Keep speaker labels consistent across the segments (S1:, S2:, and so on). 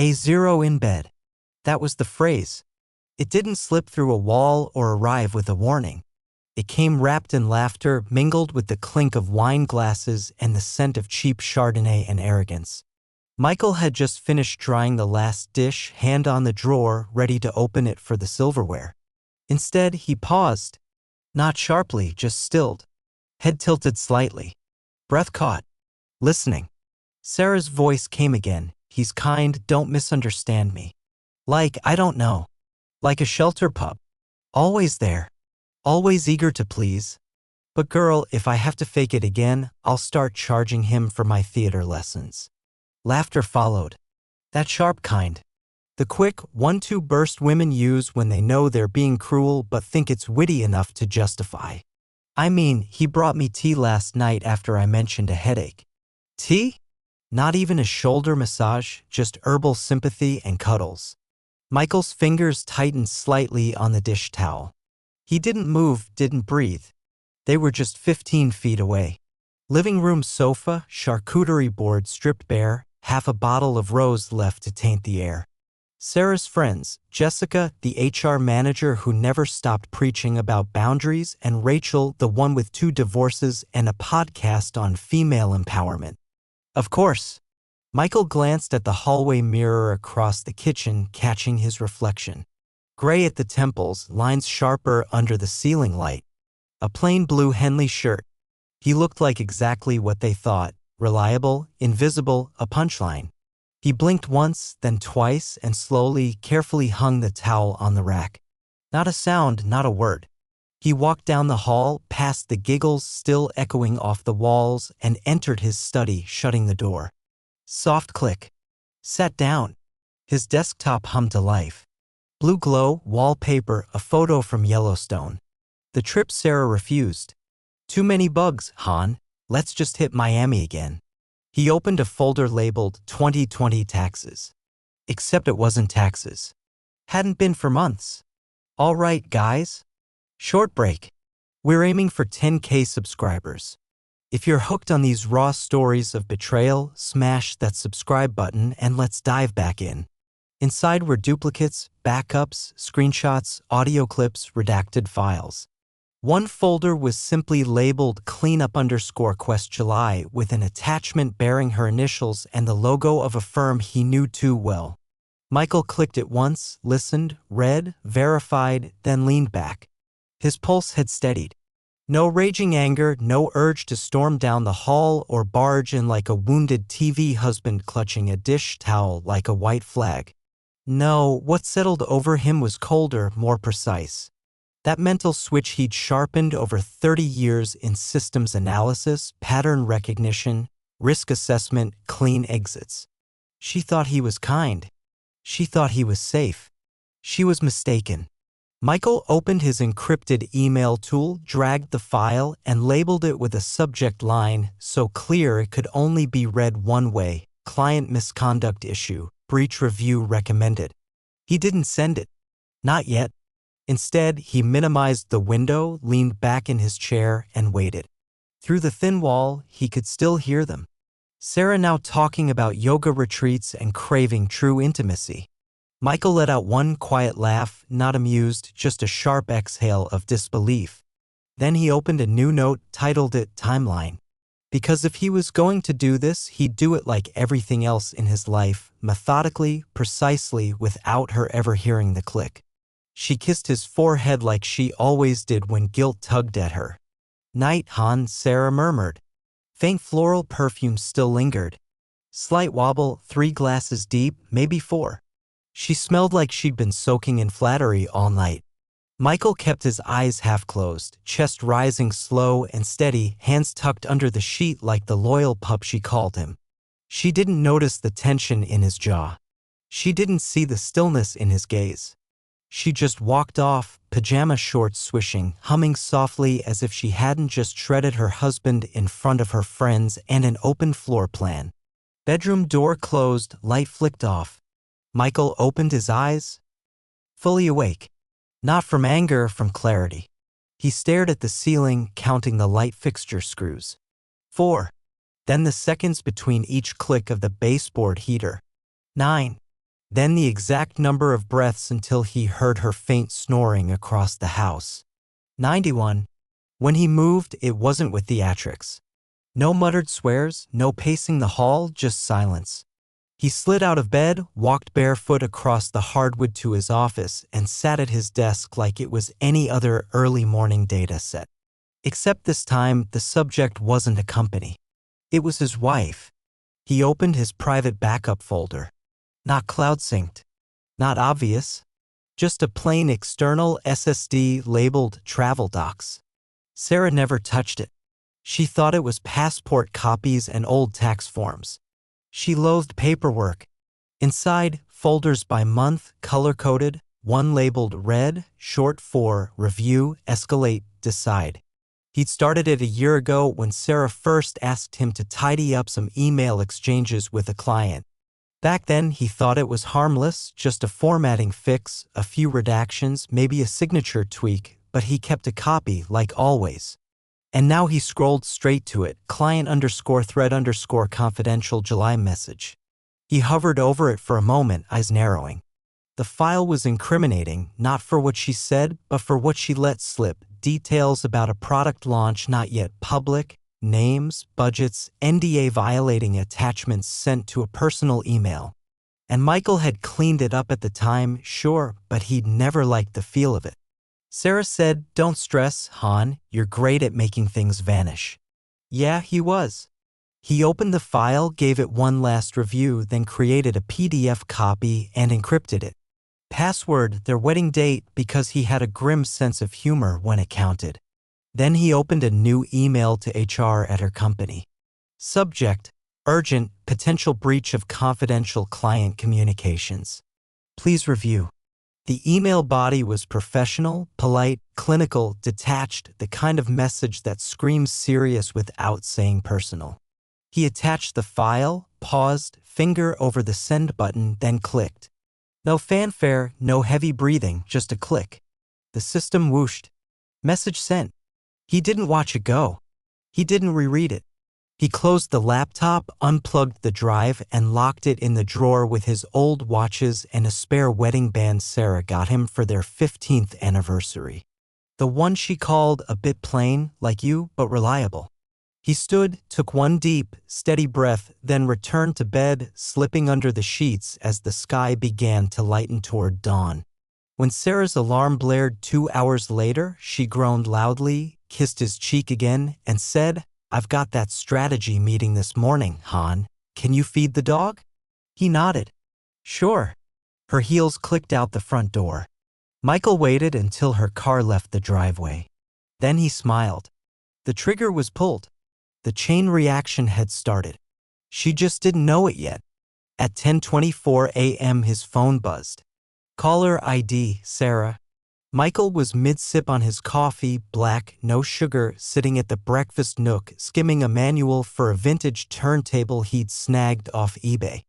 S1: A zero in bed. That was the phrase. It didn't slip through a wall or arrive with a warning. It came wrapped in laughter, mingled with the clink of wine glasses and the scent of cheap Chardonnay and arrogance. Michael had just finished drying the last dish, hand on the drawer, ready to open it for the silverware. Instead, he paused. Not sharply, just stilled. Head tilted slightly. Breath caught. Listening. Sarah's voice came again. He's kind, don't misunderstand me. Like, I don't know. Like a shelter pup. Always there. Always eager to please. But girl, if I have to fake it again, I'll start charging him for my theater lessons. Laughter followed. That sharp kind. The quick, 1-2 burst women use when they know they're being cruel but think it's witty enough to justify. I mean, he brought me tea last night after I mentioned a headache. Tea? Not even a shoulder massage, just herbal sympathy and cuddles. Michael's fingers tightened slightly on the dish towel. He didn't move, didn't breathe. They were just 15 feet away. Living room sofa, charcuterie board stripped bare, half a bottle of rose left to taint the air. Sarah's friends, Jessica, the HR manager who never stopped preaching about boundaries, and Rachel, the one with 2 divorces and a podcast on female empowerment. Of course. Michael glanced at the hallway mirror across the kitchen, catching his reflection. Gray at the temples, lines sharper under the ceiling light. A plain blue Henley shirt. He looked like exactly what they thought. Reliable, invisible, a punchline. He blinked once, then twice, and slowly, carefully hung the towel on the rack. Not a sound, not a word. He walked down the hall, past the giggles still echoing off the walls, and entered his study, shutting the door. Soft click. Sat down. His desktop hummed to life. Blue glow, wallpaper, a photo from Yellowstone. The trip Sarah refused. Too many bugs, Han. Let's just hit Miami again. He opened a folder labeled 2020 taxes. Except it wasn't taxes. Hadn't been for months. All right, guys. Short break. We're aiming for 10K subscribers. If you're hooked on these raw stories of betrayal, smash that subscribe button and let's dive back in. Inside were duplicates, backups, screenshots, audio clips, redacted files. One folder was simply labeled cleanup_July with an attachment bearing her initials and the logo of a firm he knew too well. Michael clicked it once, listened, read, verified, then leaned back. His pulse had steadied. No raging anger, no urge to storm down the hall or barge in like a wounded TV husband clutching a dish towel like a white flag. No, what settled over him was colder, more precise. That mental switch he'd sharpened over 30 years in systems analysis, pattern recognition, risk assessment, clean exits. She thought he was kind. She thought he was safe. She was mistaken. Michael opened his encrypted email tool, dragged the file, and labeled it with a subject line so clear it could only be read one way: client misconduct issue, breach review recommended. He didn't send it. Not yet. Instead, he minimized the window, leaned back in his chair, and waited. Through the thin wall, he could still hear them. Sarah now talking about yoga retreats and craving true intimacy. Michael let out one quiet laugh, not amused, just a sharp exhale of disbelief. Then he opened a new note, titled it Timeline. Because if he was going to do this, he'd do it like everything else in his life, methodically, precisely, without her ever hearing the click. She kissed his forehead like she always did when guilt tugged at her. Night, Han, Sarah murmured. Faint floral perfume still lingered. Slight wobble, 3 glasses deep, maybe 4. She smelled like she'd been soaking in flattery all night. Michael kept his eyes half closed, chest rising slow and steady, hands tucked under the sheet like the loyal pup she called him. She didn't notice the tension in his jaw. She didn't see the stillness in his gaze. She just walked off, pajama shorts swishing, humming softly as if she hadn't just shredded her husband in front of her friends and an open floor plan. Bedroom door closed, light flicked off. Michael opened his eyes. Fully awake. Not from anger, from clarity. He stared at the ceiling, counting the light fixture screws. 4. Then the seconds between each click of the baseboard heater. 9. then the exact number of breaths until he heard her faint snoring across the house. 91. When he moved, it wasn't with theatrics. No muttered swears, no pacing the hall, just silence. He slid out of bed, walked barefoot across the hardwood to his office, and sat at his desk like it was any other early morning data set. Except this time, the subject wasn't a company. It was his wife. He opened his private backup folder. Not cloud synced. Not obvious. Just a plain external SSD labeled Travel Docs. Sarah never touched it. She thought it was passport copies and old tax forms. She loathed paperwork. Inside, folders by month, color-coded, one labeled Red, short for Review, Escalate, Decide. He'd started it a year ago when Sarah first asked him to tidy up some email exchanges with a client. Back then, he thought it was harmless, just a formatting fix, a few redactions, maybe a signature tweak, but he kept a copy, like always. And now he scrolled straight to it, client_thread_confidential July message. He hovered over it for a moment, eyes narrowing. The file was incriminating, not for what she said, but for what she let slip. Details about a product launch not yet public, names, budgets, NDA violating attachments sent to a personal email. And Michael had cleaned it up at the time, sure, but he'd never liked the feel of it. Sarah said, "Don't stress, Han, you're great at making things vanish." Yeah, he was. He opened the file, gave it one last review, then created a PDF copy and encrypted it. Password, their wedding date, because he had a grim sense of humor when it counted. Then he opened a new email to HR at her company. Subject, urgent, potential breach of confidential client communications. Please review. The email body was professional, polite, clinical, detached, the kind of message that screams serious without saying personal. He attached the file, paused, finger over the send button, then clicked. No fanfare, no heavy breathing, just a click. The system whooshed. Message sent. He didn't watch it go. He didn't reread it. He closed the laptop, unplugged the drive, and locked it in the drawer with his old watches and a spare wedding band Sarah got him for their 15th anniversary. The one she called a bit plain, like you, but reliable. He stood, took one deep, steady breath, then returned to bed, slipping under the sheets as the sky began to lighten toward dawn. When Sarah's alarm blared 2 hours later, she groaned loudly, kissed his cheek again, and said, "I've got that strategy meeting this morning, Han. Can you feed the dog?" He nodded. Sure. Her heels clicked out the front door. Michael waited until her car left the driveway. Then he smiled. The trigger was pulled. The chain reaction had started. She just didn't know it yet. At 10:24 a.m. his phone buzzed. Caller ID, Sarah. Michael was mid-sip on his coffee, black, no sugar, sitting at the breakfast nook, skimming a manual for a vintage turntable he'd snagged off eBay.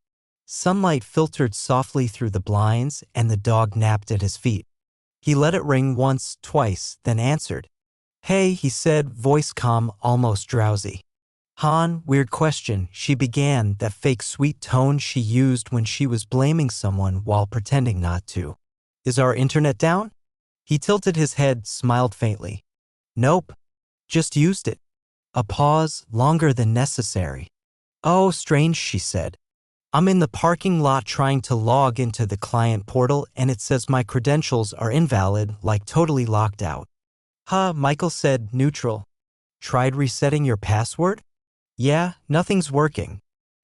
S1: Sunlight filtered softly through the blinds, and the dog napped at his feet. He let it ring once, twice, then answered. "Hey," he said, voice calm, almost drowsy. "Han, weird question," she began, that fake sweet tone she used when she was blaming someone while pretending not to. "Is our internet down?" He tilted his head, smiled faintly. "Nope. Just used it." A pause, longer than necessary. "Oh, strange," she said. "I'm in the parking lot trying to log into the client portal and it says my credentials are invalid, like totally locked out." "Huh," Michael said, neutral. "Tried resetting your password?" "Yeah, nothing's working.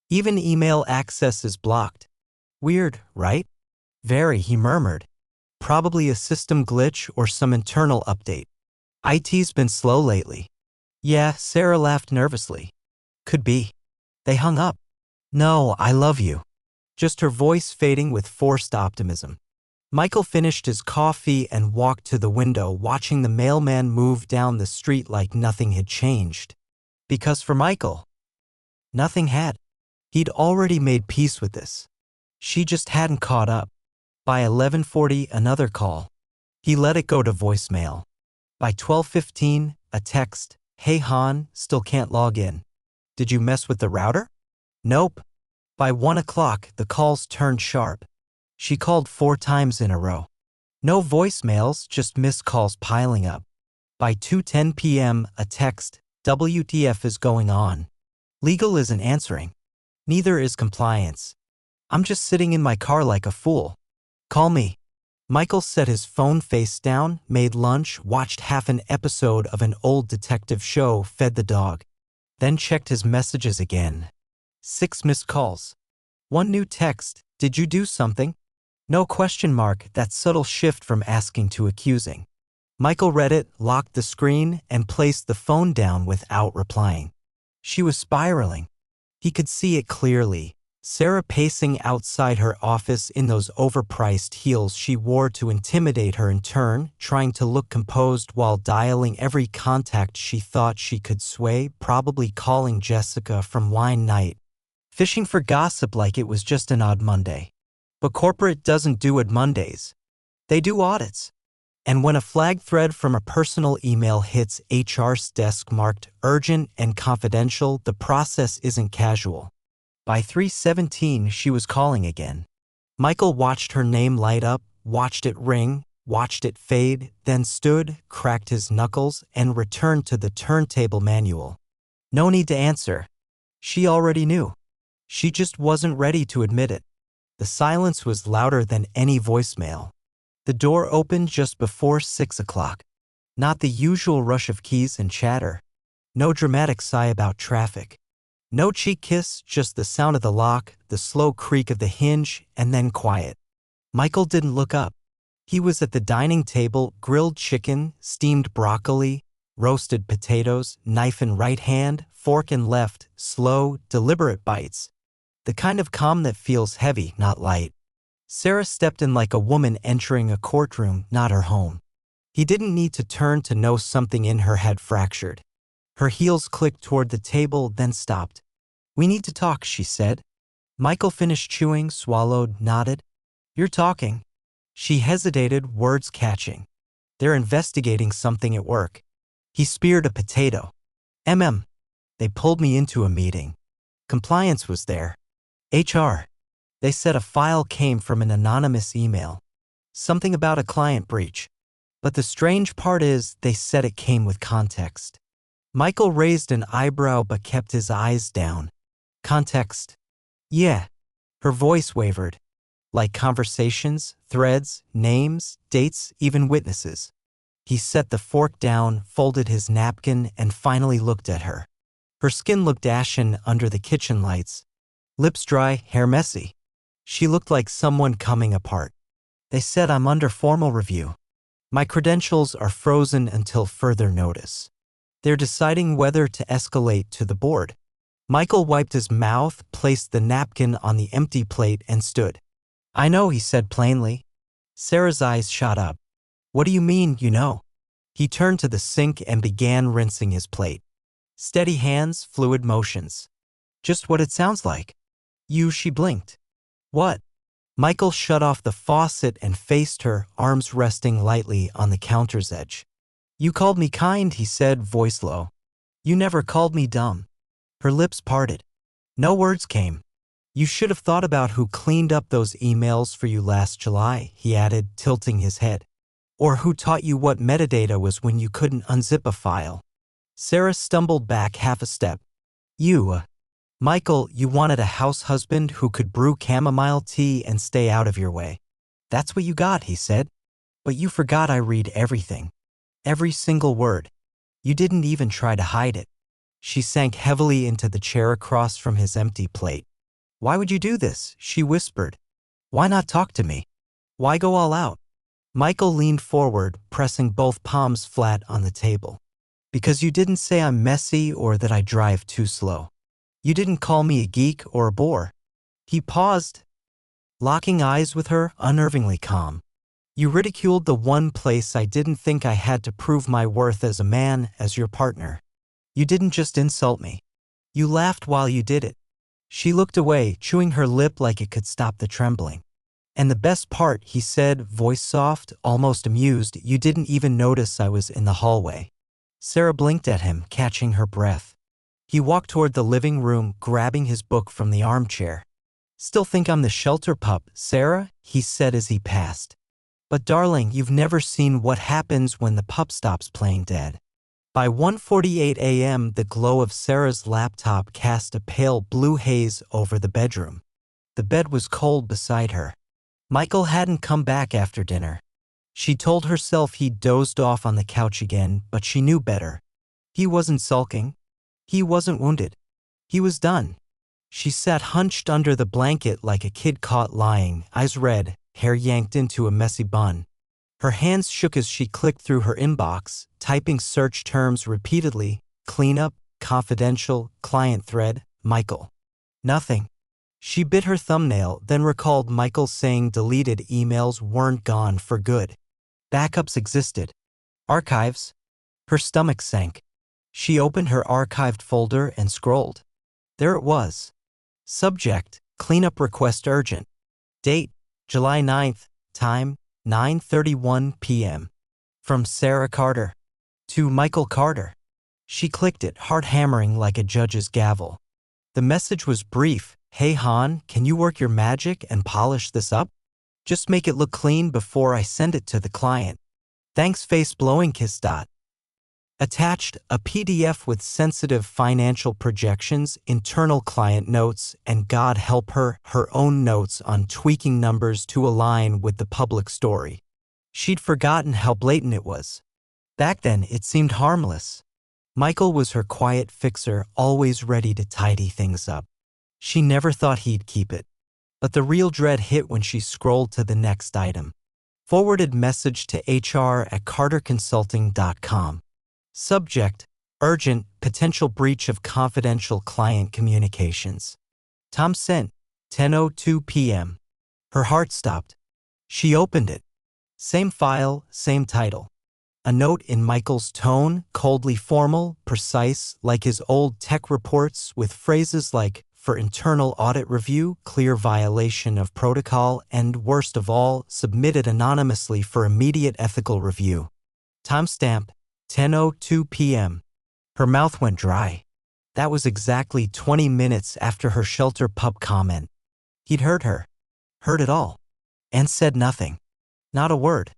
S1: Even email access is blocked." "Weird, right?" "Very," he murmured. "Probably a system glitch or some internal update. IT's been slow lately." "Yeah," Sarah laughed nervously. "Could be." They hung up. "No, I love you." Just her voice fading with forced optimism. Michael finished his coffee and walked to the window, watching the mailman move down the street like nothing had changed. Because for Michael, nothing had. He'd already made peace with this. She just hadn't caught up. By 11:40, another call. He let it go to voicemail. By 12:15, a text. "Hey Han, still can't log in. Did you mess with the router?" "Nope." By 1 o'clock, the calls turned sharp. She called 4 times in a row. No voicemails, just missed calls piling up. By 2:10 p.m., a text, "WTF is going on?" Legal isn't answering. Neither is compliance. "I'm just sitting in my car like a fool. Call me." Michael set his phone face down, made lunch, watched half an episode of an old detective show, fed the dog. Then checked his messages again. 6 missed calls. 1 new text, "Did you do something?" No question mark, that subtle shift from asking to accusing. Michael read it, locked the screen, and placed the phone down without replying. She was spiraling. He could see it clearly. Sarah pacing outside her office in those overpriced heels she wore to intimidate her in turn, trying to look composed while dialing every contact she thought she could sway, probably calling Jessica from wine night. Fishing for gossip like it was just an odd Monday. But corporate doesn't do odd Mondays. They do audits. And when a flag thread from a personal email hits HR's desk marked urgent and confidential, the process isn't casual. By 3:17, she was calling again. Michael watched her name light up, watched it ring, watched it fade, then stood, cracked his knuckles, and returned to the turntable manual. No need to answer. She already knew. She just wasn't ready to admit it. The silence was louder than any voicemail. The door opened just before 6 o'clock. Not the usual rush of keys and chatter. No dramatic sigh about traffic. No cheek kiss, just the sound of the lock, the slow creak of the hinge, and then quiet. Michael didn't look up. He was at the dining table, grilled chicken, steamed broccoli, roasted potatoes, knife in right hand, fork in left, slow, deliberate bites. The kind of calm that feels heavy, not light. Sarah stepped in like a woman entering a courtroom, not her home. He didn't need to turn to know something in her had fractured. Her heels clicked toward the table, then stopped. "We need to talk," she said. Michael finished chewing, swallowed, nodded. "You're talking." She hesitated, words catching. "They're investigating something at work." He speared a potato. They pulled me into a meeting. Compliance was there. HR. They said a file came from an anonymous email. Something about a client breach. But the strange part is, they said it came with context. Michael raised an eyebrow but kept his eyes down. Context? Yeah. Her voice wavered. Like conversations, threads, names, dates, even witnesses. He set the fork down, folded his napkin, and finally looked at her. Her skin looked ashen under the kitchen lights. Lips dry, hair messy. She looked like someone coming apart. "They said I'm under formal review. My credentials are frozen until further notice. They're deciding whether to escalate to the board." Michael wiped his mouth, placed the napkin on the empty plate, and stood. "I know," he said plainly. Sarah's eyes shot up. "What do you mean, you know?" He turned to the sink and began rinsing his plate. Steady hands, fluid motions. "Just what it sounds like." She blinked. "What?" Michael shut off the faucet and faced her, arms resting lightly on the counter's edge. "You called me kind," he said, voice low. "You never called me dumb." Her lips parted. No words came. "You should have thought about who cleaned up those emails for you last July," he added, tilting his head. "Or who taught you what metadata was when you couldn't unzip a file." Sarah stumbled back half a step. Michael, you wanted a house husband who could brew chamomile tea and stay out of your way. That's what you got," he said. "But you forgot I read everything. Every single word. You didn't even try to hide it." She sank heavily into the chair across from his empty plate. "Why would you do this?" she whispered. "Why not talk to me? Why go all out?" Michael leaned forward, pressing both palms flat on the table. "Because you didn't say I'm messy or that I drive too slow. You didn't call me a geek or a bore." He paused, locking eyes with her, unnervingly calm. "You ridiculed the one place I didn't think I had to prove my worth as a man, as your partner. You didn't just insult me. You laughed while you did it." She looked away, chewing her lip like it could stop the trembling. "And the best part," he said, voice soft, almost amused, "you didn't even notice I was in the hallway." Sarah blinked at him, catching her breath. He walked toward the living room, grabbing his book from the armchair. Still think I'm the shelter pup, Sarah? He said as he passed. But darling, you've never seen what happens when the pup stops playing dead. By 1:48 a.m., the glow of Sarah's laptop cast a pale blue haze over the bedroom. The bed was cold beside her. Michael hadn't come back after dinner. She told herself he'd dozed off on the couch again, but she knew better. He wasn't sulking. He wasn't wounded. He was done. She sat hunched under the blanket like a kid caught lying, eyes red, hair yanked into a messy bun. Her hands shook as she clicked through her inbox, typing search terms repeatedly: cleanup, confidential, client thread, Michael. Nothing. She bit her thumbnail, then recalled Michael saying deleted emails weren't gone for good. Backups existed. Archives. Her stomach sank. She opened her archived folder and scrolled. There it was. Subject: cleanup request urgent. Date: July 9th. Time: 9:31 p.m. From Sarah Carter. To Michael Carter. She clicked it, heart hammering like a judge's gavel. The message was brief. Hey Han, can you work your magic and polish this up? Just make it look clean before I send it to the client. Thanks, face blowing kiss. Attached, a PDF with sensitive financial projections, internal client notes, and God help her, her own notes on tweaking numbers to align with the public story. She'd forgotten how blatant it was. Back then, it seemed harmless. Michael was her quiet fixer, always ready to tidy things up. She never thought he'd keep it. But the real dread hit when she scrolled to the next item. Forwarded message to hr@carterconsulting.com. Subject: urgent, potential breach of confidential client communications. Tom sent, 10:02 p.m. Her heart stopped. She opened it. Same file, same title. A note in Michael's tone, coldly formal, precise, like his old tech reports, with phrases like, for internal audit review, clear violation of protocol, and worst of all, submitted anonymously for immediate ethical review. Timestamp: 10:02 p.m. Her mouth went dry. That was exactly 20 minutes after her shelter pup comment. He'd heard her. Heard it all. And said nothing. Not a word.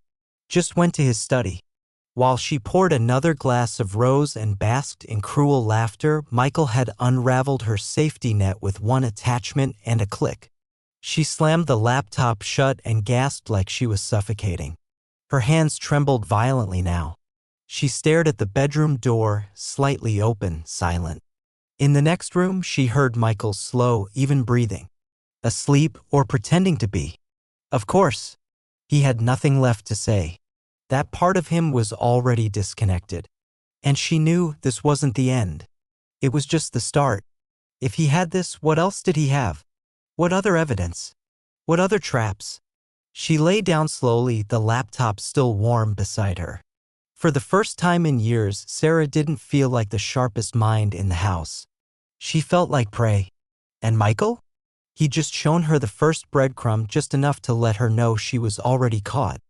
S1: Just went to his study. While she poured another glass of rose and basked in cruel laughter, Michael had unraveled her safety net with one attachment and a click. She slammed the laptop shut and gasped like she was suffocating. Her hands trembled violently now. She stared at the bedroom door, slightly open, silent. In the next room, she heard Michael's slow, even breathing. Asleep or pretending to be. Of course. He had nothing left to say. That part of him was already disconnected. And she knew this wasn't the end. It was just the start. If he had this, what else did he have? What other evidence? What other traps? She lay down slowly, the laptop still warm beside her. For the first time in years, Sarah didn't feel like the sharpest mind in the house. She felt like prey. And Michael? He'd just shown her the first breadcrumb, just enough to let her know she was already caught.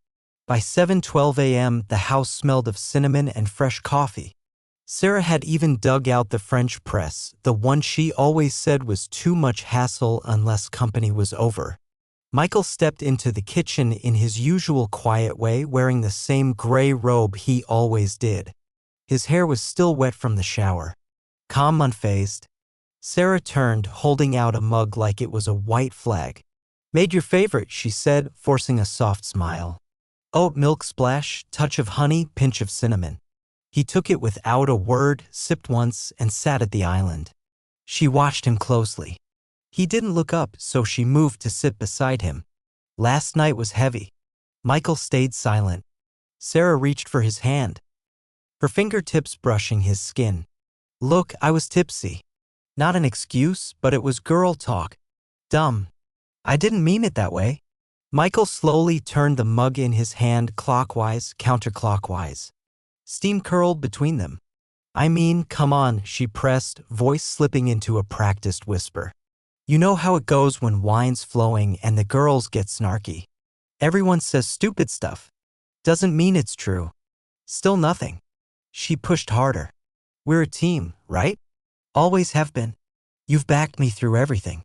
S1: By 7:12 a.m., the house smelled of cinnamon and fresh coffee. Sarah had even dug out the French press, the one she always said was too much hassle unless company was over. Michael stepped into the kitchen in his usual quiet way, wearing the same gray robe he always did. His hair was still wet from the shower. Calm, unfazed. Sarah turned, holding out a mug like it was a white flag. "Made your favorite," she said, forcing a soft smile. Oat milk splash, touch of honey, pinch of cinnamon. He took it without a word, sipped once, and sat at the island. She watched him closely. He didn't look up, so she moved to sit beside him. Last night was heavy. Michael stayed silent. Sarah reached for his hand, her fingertips brushing his skin. "Look, I was tipsy." Not an excuse, but it was girl talk. Dumb. "I didn't mean it that way." Michael slowly turned the mug in his hand clockwise, counterclockwise. Steam curled between them. "I mean, come on," she pressed, voice slipping into a practiced whisper. "You know how it goes when wine's flowing and the girls get snarky. Everyone says stupid stuff. Doesn't mean it's true. Still nothing." She pushed harder. "We're a team, right? Always have been. You've backed me through everything.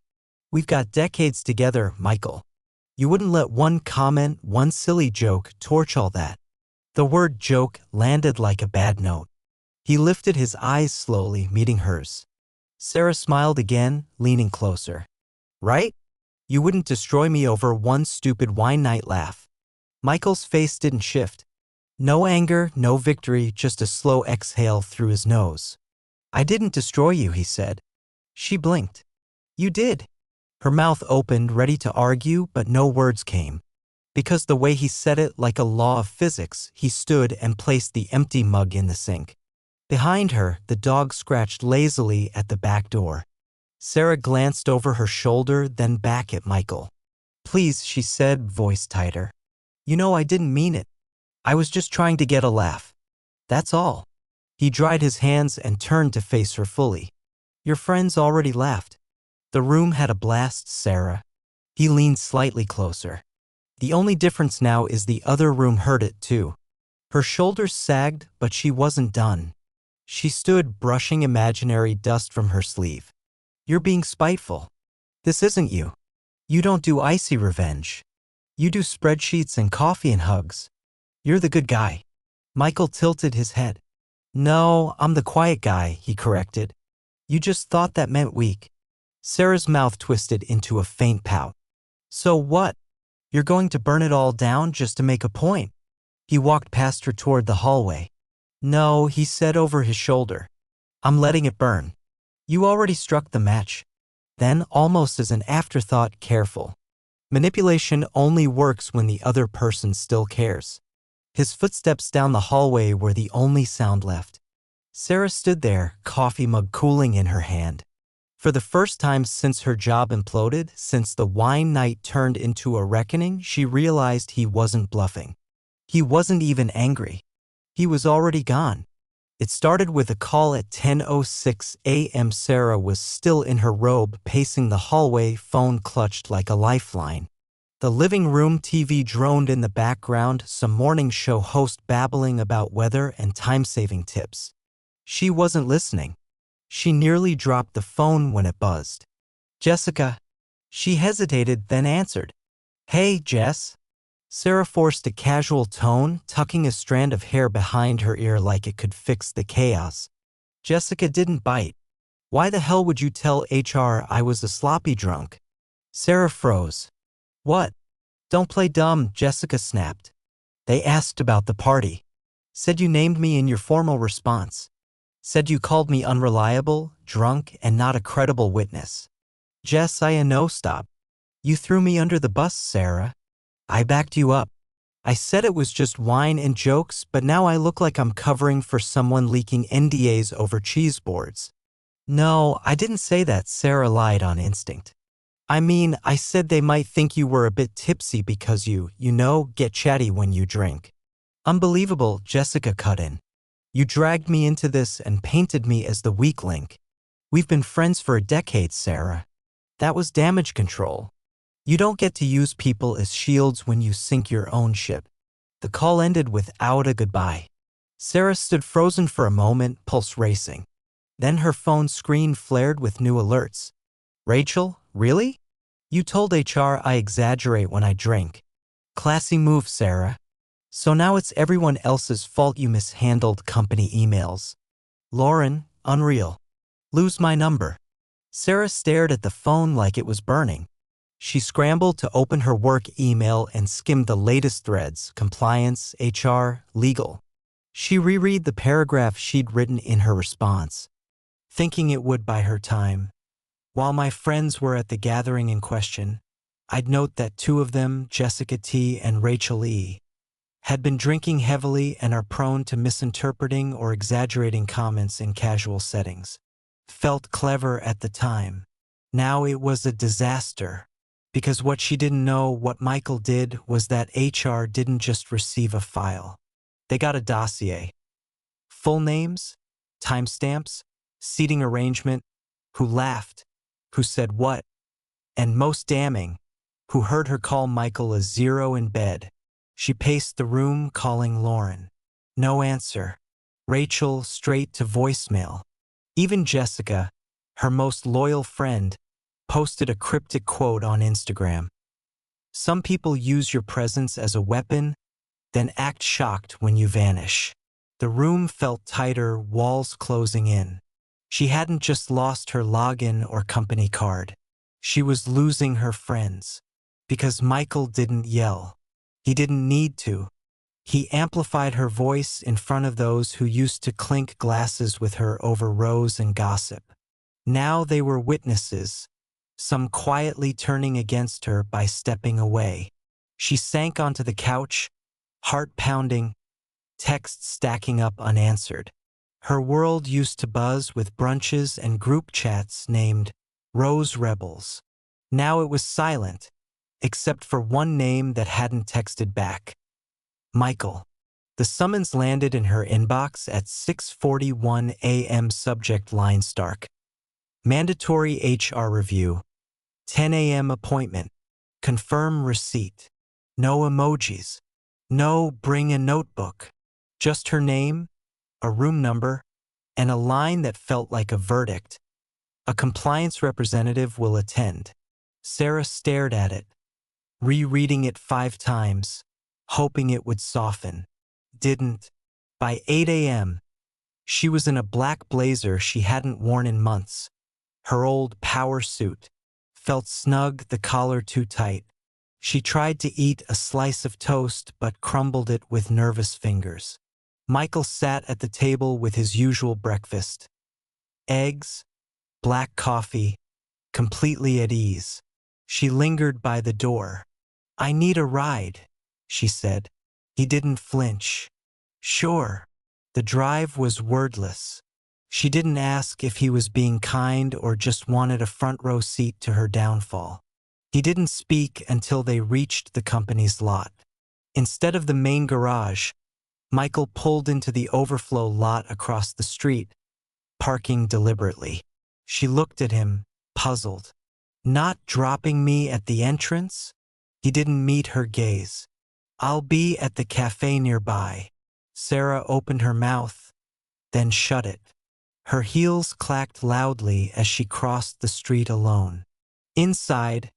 S1: We've got decades together, Michael. You wouldn't let one comment, one silly joke, torch all that. The word joke landed like a bad note. He lifted his eyes slowly, meeting hers. Sarah smiled again, leaning closer. Right? You wouldn't destroy me over one stupid wine night laugh. Michael's face didn't shift. No anger, no victory, just a slow exhale through his nose. I didn't destroy you, he said. She blinked. You did. Her mouth opened, ready to argue, but no words came. Because the way he said it, like a law of physics, he stood and placed the empty mug in the sink. Behind her, the dog scratched lazily at the back door. Sarah glanced over her shoulder, then back at Michael. Please, she said, voice tighter. You know I didn't mean it. I was just trying to get a laugh. That's all. He dried his hands and turned to face her fully. Your friends already laughed. The room had a blast, Sarah. He leaned slightly closer. The only difference now is the other room heard it too. Her shoulders sagged, but she wasn't done. She stood, brushing imaginary dust from her sleeve. You're being spiteful. This isn't you. You don't do icy revenge. You do spreadsheets and coffee and hugs. You're the good guy. Michael tilted his head. No, I'm the quiet guy, he corrected. You just thought that meant weak. Sarah's mouth twisted into a faint pout. So what? You're going to burn it all down just to make a point? He walked past her toward the hallway. No, he said over his shoulder. I'm letting it burn. You already struck the match. Then, almost as an afterthought, careful. Manipulation only works when the other person still cares. His footsteps down the hallway were the only sound left. Sarah stood there, coffee mug cooling in her hand. For the first time since her job imploded, since the wine night turned into a reckoning, she realized he wasn't bluffing. He wasn't even angry. He was already gone. It started with a call at 10:06 a.m. Sarah was still in her robe, pacing the hallway, phone clutched like a lifeline. The living room TV droned in the background, some morning show host babbling about weather and time-saving tips. She wasn't listening. She nearly dropped the phone when it buzzed. Jessica. She hesitated, then answered. Hey, Jess. Sarah forced a casual tone, tucking a strand of hair behind her ear like it could fix the chaos. Jessica didn't bite. Why the hell would you tell HR I was a sloppy drunk? Sarah froze. What? Don't play dumb, Jessica snapped. They asked about the party. Said you named me in your formal response. Said you called me unreliable, drunk, and not a credible witness. Jess, I know, stop. You threw me under the bus, Sarah. I backed you up. I said it was just wine and jokes, but now I look like I'm covering for someone leaking NDAs over cheese boards. No, I didn't say that, Sarah lied on instinct. I mean, I said they might think you were a bit tipsy because you get chatty when you drink. Unbelievable, Jessica cut in. You dragged me into this and painted me as the weak link. We've been friends for a decade, Sarah. That was damage control. You don't get to use people as shields when you sink your own ship. The call ended without a goodbye. Sarah stood frozen for a moment, pulse racing. Then her phone screen flared with new alerts. Rachel, really? You told HR I exaggerate when I drink. Classy move, Sarah. So now it's everyone else's fault you mishandled company emails. Lauren, unreal. Lose my number. Sarah stared at the phone like it was burning. She scrambled to open her work email and skimmed the latest threads, compliance, HR, legal. She reread the paragraph she'd written in her response, thinking it would buy her time. While my friends were at the gathering in question, I'd note that two of them, Jessica T. and Rachel E., had been drinking heavily and are prone to misinterpreting or exaggerating comments in casual settings. Felt clever at the time. Now it was a disaster. Because what she didn't know, what Michael did, was that HR didn't just receive a file. They got a dossier. Full names, timestamps, seating arrangement, who laughed, who said what, and most damning, who heard her call Michael a zero in bed. She paced the room, calling Lauren. No answer. Rachel, straight to voicemail. Even Jessica, her most loyal friend, posted a cryptic quote on Instagram. Some people use your presence as a weapon, then act shocked when you vanish. The room felt tighter, walls closing in. She hadn't just lost her login or company card. She was losing her friends. Because Michael didn't yell. He didn't need to. He amplified her voice in front of those who used to clink glasses with her over rows and gossip. Now they were witnesses, some quietly turning against her by stepping away. She sank onto the couch, heart pounding, texts stacking up unanswered. Her world used to buzz with brunches and group chats named Rose Rebels. Now it was silent, except for one name that hadn't texted back. Michael. The summons landed in her inbox at 6:41 a.m. Subject line Stark. Mandatory HR review. 10 a.m. appointment. Confirm receipt. No emojis. No bring a notebook. Just her name, a room number, and a line that felt like a verdict. A compliance representative will attend. Sarah stared at it, rereading it 5 times, hoping it would soften. Didn't. By 8 a.m., she was in a black blazer she hadn't worn in months. Her old power suit felt snug, the collar too tight. She tried to eat a slice of toast but crumbled it with nervous fingers. Michael sat at the table with his usual breakfast. Eggs, black coffee, completely at ease. She lingered by the door. "I need a ride," she said. He didn't flinch. "Sure." The drive was wordless. She didn't ask if he was being kind or just wanted a front row seat to her downfall. He didn't speak until they reached the company's lot. Instead of the main garage, Michael pulled into the overflow lot across the street, parking deliberately. She looked at him, puzzled. "Not dropping me at the entrance?" He didn't meet her gaze. "I'll be at the cafe nearby." Sarah opened her mouth, then shut it. Her heels clacked loudly as she crossed the street alone. Inside,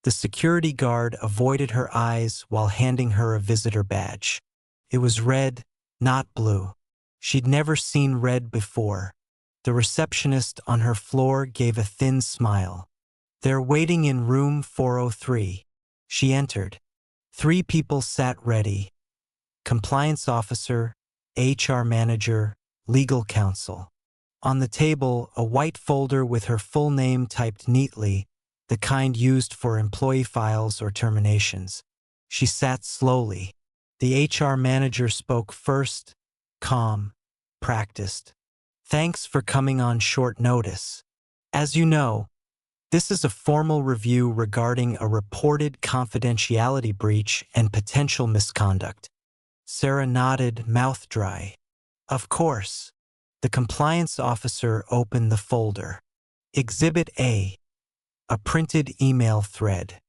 S1: the security guard avoided her eyes while handing her a visitor badge. It was red, not blue. She'd never seen red before. The receptionist on her floor gave a thin smile. "They're waiting in room 403. She entered. 3 people sat ready. Compliance officer, HR manager, legal counsel. On the table, a white folder with her full name typed neatly, the kind used for employee files or terminations. She sat slowly. The HR manager spoke first, calm, practiced. "Thanks for coming on short notice. As you know, this is a formal review regarding a reported confidentiality breach and potential misconduct." Sarah nodded, mouth dry. "Of course." The compliance officer opened the folder. Exhibit A, a printed email thread.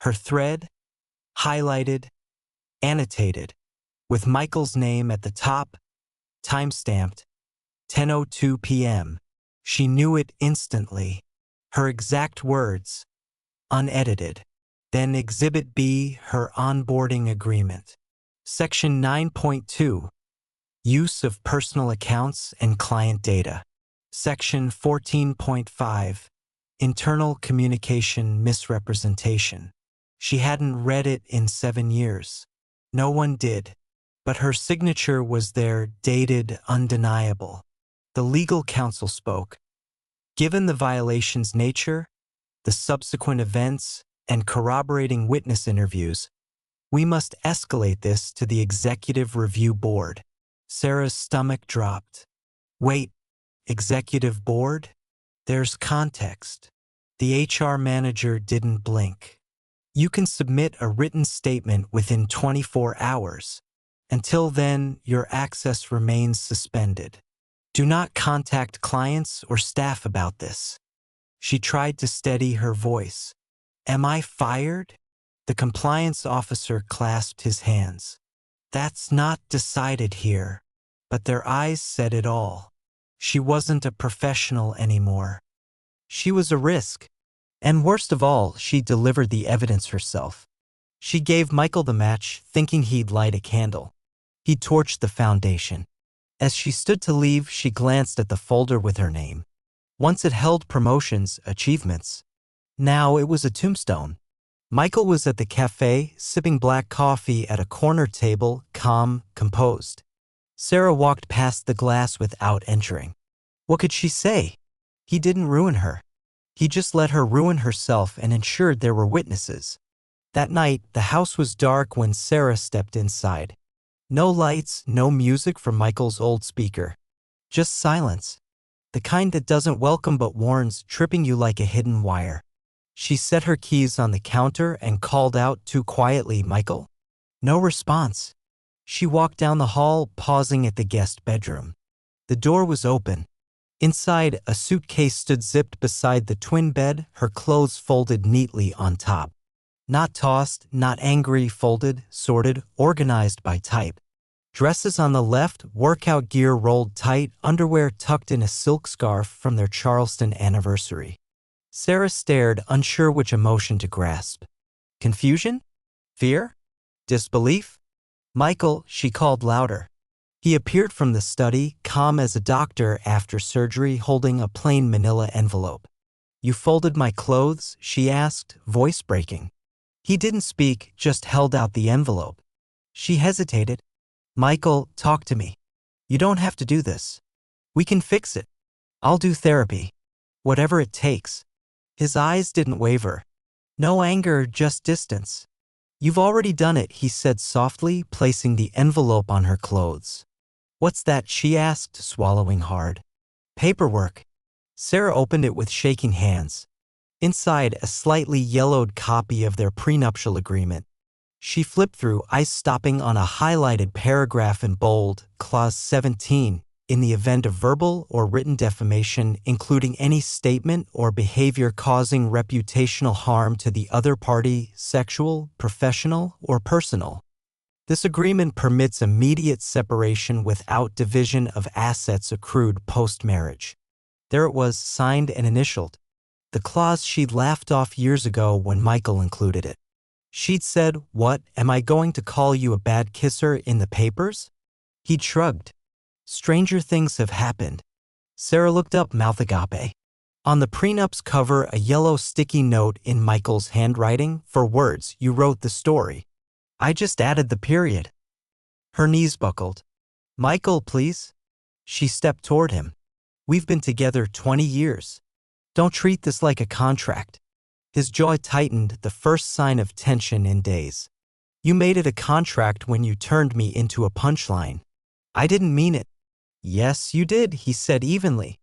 S1: Her thread, highlighted, annotated, with Michael's name at the top, timestamped, 10:02 p.m. She knew it instantly. Her exact words, unedited. Then Exhibit B, her onboarding agreement. Section 9.2, Use of personal accounts and client data. Section 14.5, Internal communication misrepresentation. She hadn't read it in 7 years. No one did. But her signature was there, dated, undeniable. The legal counsel spoke. "Given the violation's nature, the subsequent events, and corroborating witness interviews, we must escalate this to the Executive Review Board." Sarah's stomach dropped. "Wait, Executive Board? There's context." The HR manager didn't blink. "You can submit a written statement within 24 hours. Until then, your access remains suspended. Do not contact clients or staff about this." She tried to steady her voice. "Am I fired?" The compliance officer clasped his hands. "That's not decided here." But their eyes said it all. She wasn't a professional anymore. She was a risk, And worst of all, she delivered the evidence herself. She gave Michael the match, thinking he'd light a candle. He torched the foundation. As she stood to leave, she glanced at the folder with her name. Once it held promotions, achievements. Now it was a tombstone. Michael was at the cafe, sipping black coffee at a corner table, calm, composed. Sarah walked past the glass without entering. What could she say? He didn't ruin her. He just let her ruin herself and ensured there were witnesses. That night, the house was dark when Sarah stepped inside. No lights, no music from Michael's old speaker. Just silence. The kind that doesn't welcome but warns, tripping you like a hidden wire. She set her keys on the counter and called out too quietly, "Michael?" No response. She walked down the hall, pausing at the guest bedroom. The door was open. Inside, a suitcase stood zipped beside the twin bed, her clothes folded neatly on top. Not tossed, not angry, folded, sorted, organized by type. Dresses on the left, workout gear rolled tight, underwear tucked in a silk scarf from their Charleston anniversary. Sarah stared, unsure which emotion to grasp. Confusion? Fear? Disbelief? "Michael," she called louder. He appeared from the study, calm as a doctor after surgery, holding a plain manila envelope. "You folded my clothes?" she asked, voice breaking. He didn't speak, just held out the envelope. She hesitated. "Michael, talk to me. You don't have to do this. We can fix it. I'll do therapy. Whatever it takes." His eyes didn't waver. No anger, just distance. "You've already done it," he said softly, placing the envelope on her clothes. "What's that?" she asked, swallowing hard. "Paperwork." Sarah opened it with shaking hands. Inside, a slightly yellowed copy of their prenuptial agreement. She flipped through, eyes stopping on a highlighted paragraph in bold, Clause 17, "In the event of verbal or written defamation, including any statement or behavior causing reputational harm to the other party, sexual, professional, or personal." This agreement permits immediate separation without division of assets accrued post-marriage. There it was, signed and initialed. The clause she'd laughed off years ago when Michael included it. She'd said, "What, am I going to call you a bad kisser in the papers?" He'd shrugged. Stranger things have happened. Sarah looked up, mouth agape. On the prenup's cover, a yellow sticky note in Michael's handwriting, "For words, you wrote the story. I just added the period." Her knees buckled. "Michael, please." She stepped toward him. "We've been together 20 years. Don't treat this like a contract." His jaw tightened, the first sign of tension in days. "You made it a contract when you turned me into a punchline." "I didn't mean it." "Yes, you did," he said evenly.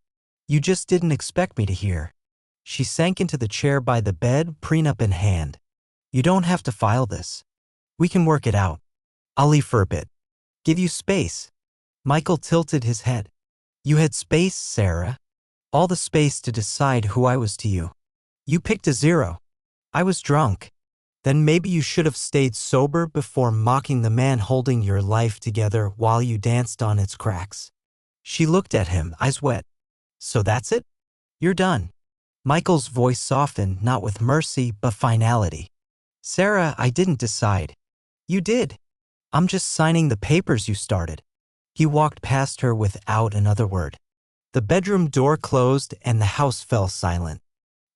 S1: "You just didn't expect me to hear." She sank into the chair by the bed, prenup in hand. "You don't have to file this. We can work it out. I'll leave for a bit. Give you space." Michael tilted his head. "You had space, Sarah. All the space to decide who I was to you. You picked a 0. I was drunk. Then maybe you should have stayed sober before mocking the man holding your life together while you danced on its cracks." She looked at him, eyes wet. "So that's it? You're done." Michael's voice softened, not with mercy, but finality. "Sarah, I didn't decide. You did. I'm just signing the papers you started." He walked past her without another word. The bedroom door closed and the house fell silent.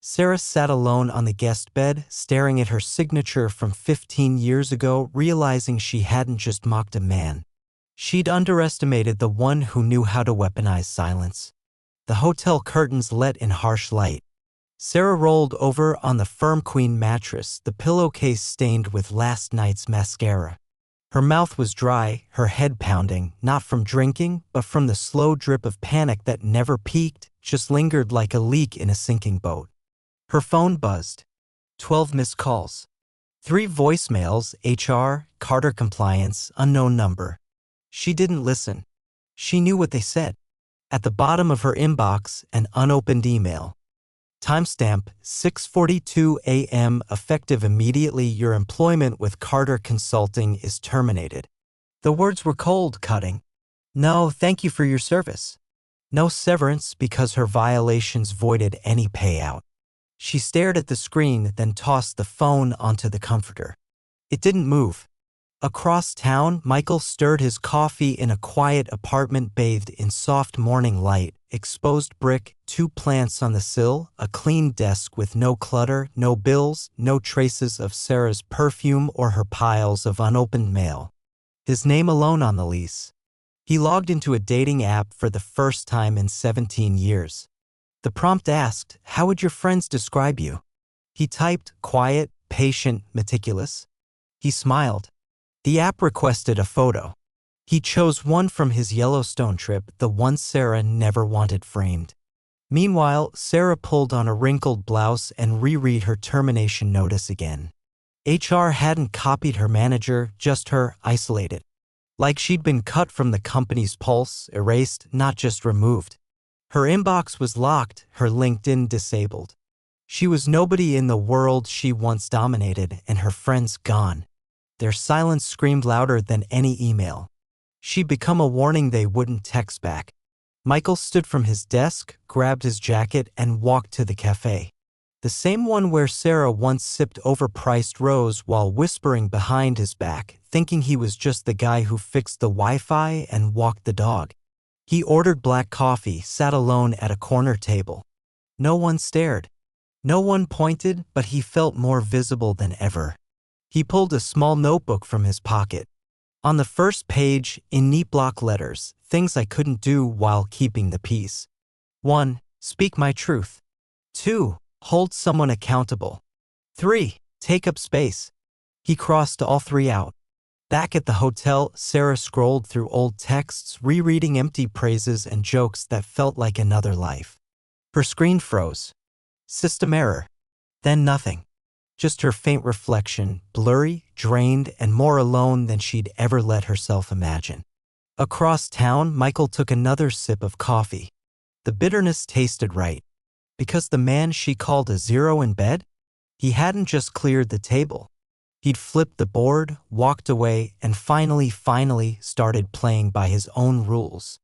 S1: Sarah sat alone on the guest bed, staring at her signature from 15 years ago, realizing she hadn't just mocked a man. She'd underestimated the one who knew how to weaponize silence. The hotel curtains let in harsh light. Sarah rolled over on the firm queen mattress, the pillowcase stained with last night's mascara. Her mouth was dry, her head pounding, not from drinking, but from the slow drip of panic that never peaked, just lingered like a leak in a sinking boat. Her phone buzzed. 12 missed calls. 3 voicemails, HR, Carter compliance, unknown number. She didn't listen. She knew what they said. At the bottom of her inbox, an unopened email. Timestamp, 6:42 a.m. Effective immediately. Your employment with Carter Consulting is terminated. The words were cold, cutting. No, thank you for your service. No severance because her violations voided any payout. She stared at the screen, then tossed the phone onto the comforter. It didn't move. Across town, Michael stirred his coffee in a quiet apartment bathed in soft morning light, exposed brick, 2 plants on the sill, a clean desk with no clutter, no bills, no traces of Sarah's perfume or her piles of unopened mail. His name alone on the lease. He logged into a dating app for the first time in 17 years. The prompt asked, "How would your friends describe you?" He typed, "Quiet, patient, meticulous." He smiled. The app requested a photo. He chose one from his Yellowstone trip, the one Sarah never wanted framed. Meanwhile, Sarah pulled on a wrinkled blouse and reread her termination notice again. HR hadn't copied her manager, just her, isolated. Like she'd been cut from the company's pulse, erased, not just removed. Her inbox was locked, her LinkedIn disabled. She was nobody in the world she once dominated, and her friends gone. Their silence screamed louder than any email. She'd become a warning they wouldn't text back. Michael stood from his desk, grabbed his jacket, and walked to the cafe. The same one where Sarah once sipped overpriced rose while whispering behind his back, thinking he was just the guy who fixed the Wi-Fi and walked the dog. He ordered black coffee, sat alone at a corner table. No one stared. No one pointed, but he felt more visible than ever. He pulled a small notebook from his pocket. On the first page, in neat block letters, things I couldn't do while keeping the peace. 1. Speak my truth. 2. Hold someone accountable. 3. Take up space. He crossed all 3 out. Back at the hotel, Sarah scrolled through old texts, rereading empty praises and jokes that felt like another life. Her screen froze. System error. Then nothing. Just her faint reflection, blurry, drained, and more alone than she'd ever let herself imagine. Across town, Michael took another sip of coffee. The bitterness tasted right. Because the man she called a zero in bed? He hadn't just cleared the table. He'd flipped the board, walked away, and finally started playing by his own rules.